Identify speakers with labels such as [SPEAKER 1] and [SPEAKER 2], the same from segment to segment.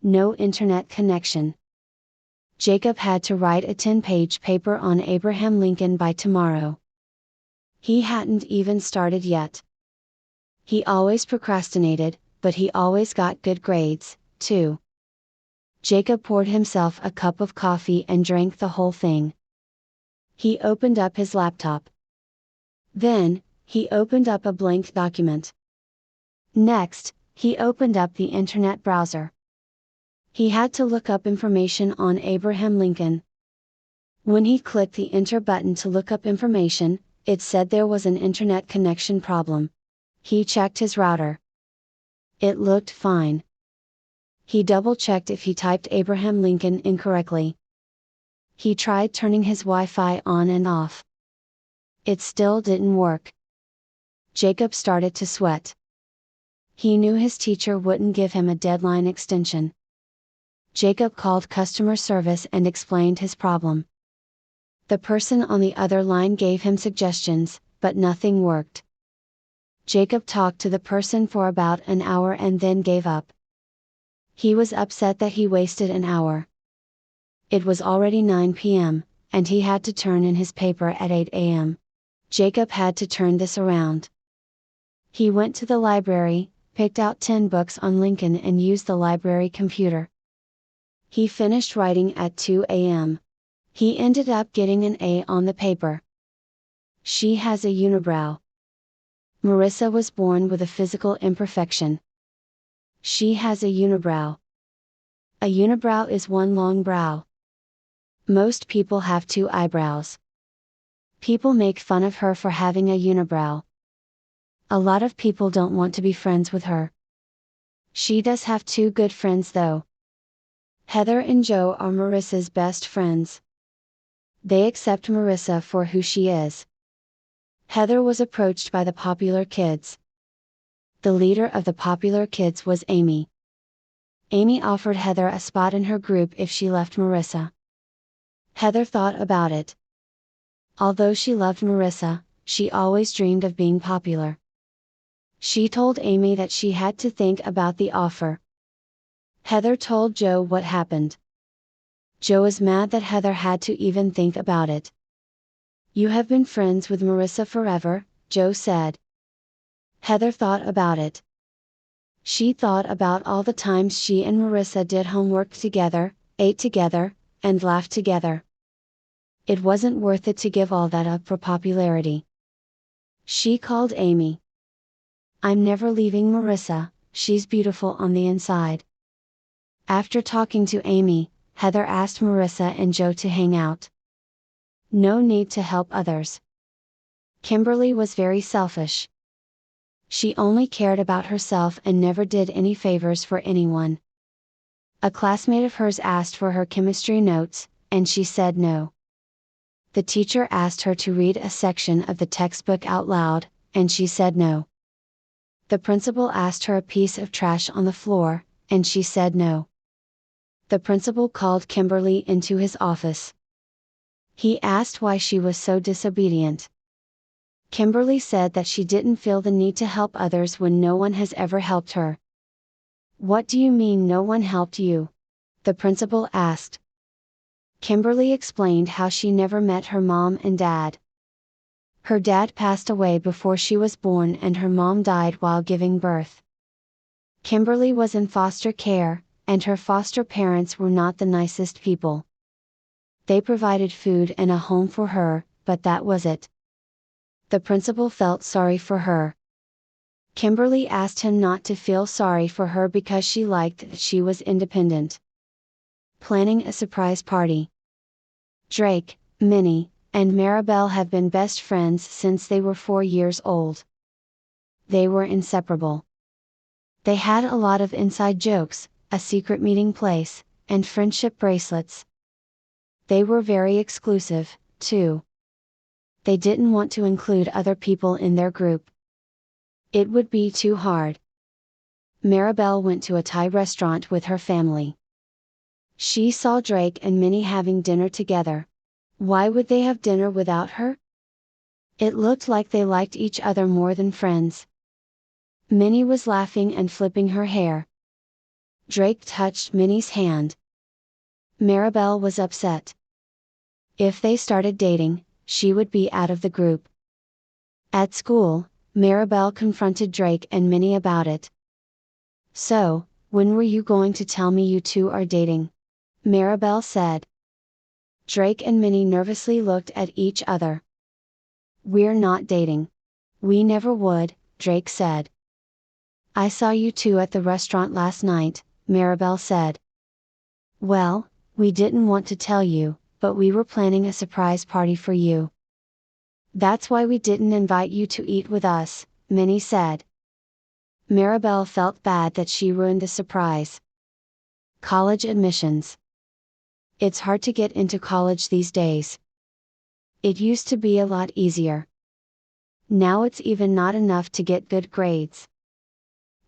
[SPEAKER 1] no internet connection. Jacob had to write a 10-page paper on Abraham Lincoln by tomorrow. He hadn't even started yet. He always procrastinated, but he always got good grades, too. Jacob poured himself a cup of coffee and drank the whole thing. He opened up his laptop. Then, he opened up a blank document. Next, he opened up the internet browser. He had to look up information on Abraham Lincoln. When he clicked the enter button to look up information, it said there was an internet connection problem. He checked his router. It looked fine. He double-checked if he typed Abraham Lincoln incorrectly. He tried turning his Wi-Fi on and off. It still didn't work. Jacob started to sweat. He knew his teacher wouldn't give him a deadline extension. Jacob called customer service and explained his problem. The person on the other line gave him suggestions, but nothing worked. Jacob talked to the person for about an hour and then gave up. He was upset that he wasted an hour. It was already 9 p.m., and he had to turn in his paper at 8 a.m. Jacob had to turn this around. He went to the library, picked out 10 books on Lincoln and used the library computer. He finished writing at 2 a.m. He ended up getting an A on the paper. She has a unibrow. Marissa was born with a physical imperfection. She has a unibrow. A unibrow is one long brow. Most people have 2 eyebrows. People make fun of her for having a unibrow. A lot of people don't want to be friends with her. She does have 2 good friends though. Heather and Joe are Marissa's best friends. They accept Marissa for who she is. Heather was approached by the Popular Kids. The leader of the Popular Kids was Amy. Amy offered Heather a spot in her group if she left Marissa. Heather thought about it. Although she loved Marissa, she always dreamed of being popular. She told Amy that she had to think about the offer. Heather told Joe what happened. Joe is mad that Heather had to even think about it. "You have been friends with Marissa forever," Joe said. Heather thought about it. She thought about all the times she and Marissa did homework together, ate together, and laughed together. It wasn't worth it to give all that up for popularity. She called Amy. "I'm never leaving Marissa, she's beautiful on the inside." After talking to Amy, Heather asked Marissa and Joe to hang out. No need to help others. Kimberly was very selfish. She only cared about herself and never did any favors for anyone. A classmate of hers asked for her chemistry notes, and she said no. The teacher asked her to read a section of the textbook out loud, and she said no. The principal asked her a piece of trash on the floor, and she said no. The principal called Kimberly into his office. He asked why she was so disobedient. Kimberly said that she didn't feel the need to help others when no one has ever helped her. "What do you mean no one helped you?" the principal asked. Kimberly explained how she never met her mom and dad. Her dad passed away before she was born and her mom died while giving birth. Kimberly was in foster care, and her foster parents were not the nicest people. They provided food and a home for her, but that was it. The principal felt sorry for her. Kimberly asked him not to feel sorry for her because she liked that she was independent. Planning a surprise party. Drake, Minnie, and Maribel have been best friends since they were 4 years old. They were inseparable. They had a lot of inside jokes, a secret meeting place, and friendship bracelets. They were very exclusive, too. They didn't want to include other people in their group. It would be too hard. Maribel went to a Thai restaurant with her family. She saw Drake and Minnie having dinner together. Why would they have dinner without her? It looked like they liked each other more than friends. Minnie was laughing and flipping her hair. Drake touched Minnie's hand. Maribel was upset. If they started dating, she would be out of the group. At school, Maribel confronted Drake and Minnie about it. "So, when were you going to tell me you two are dating?" Maribel said. Drake and Minnie nervously looked at each other. "We're not dating. We never would," Drake said. "I saw you two at the restaurant last night," Maribel said. "Well, we didn't want to tell you, but we were planning a surprise party for you. That's why we didn't invite you to eat with us," Minnie said. Maribel felt bad that she ruined the surprise. College admissions. It's hard to get into college these days. It used to be a lot easier. Now it's even not enough to get good grades.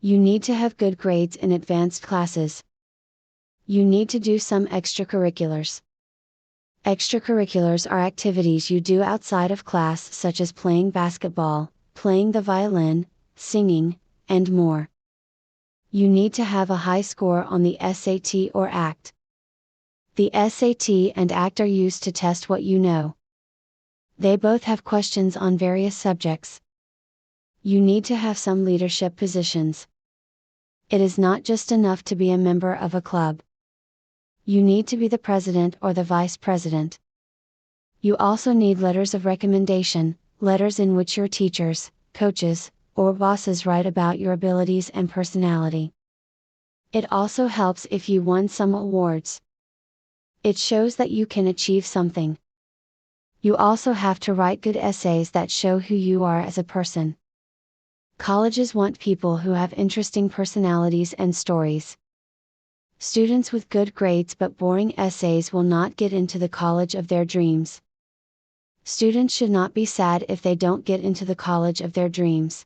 [SPEAKER 1] You need to have good grades in advanced classes. You need to do some extracurriculars. Extracurriculars are activities you do outside of class, such as playing basketball, playing the violin, singing, and more. You need to have a high score on the SAT or ACT. The SAT and ACT are used to test what you know. They both have questions on various subjects. You need to have some leadership positions. It is not just enough to be a member of a club. You need to be the president or the vice president. You also need letters of recommendation, letters in which your teachers, coaches, or bosses write about your abilities and personality. It also helps if you won some awards. It shows that you can achieve something. You also have to write good essays that show who you are as a person. Colleges want people who have interesting personalities and stories. Students with good grades but boring essays will not get into the college of their dreams. Students should not be sad if they don't get into the college of their dreams.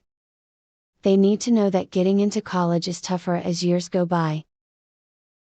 [SPEAKER 1] They need to know that getting into college is tougher as years go by.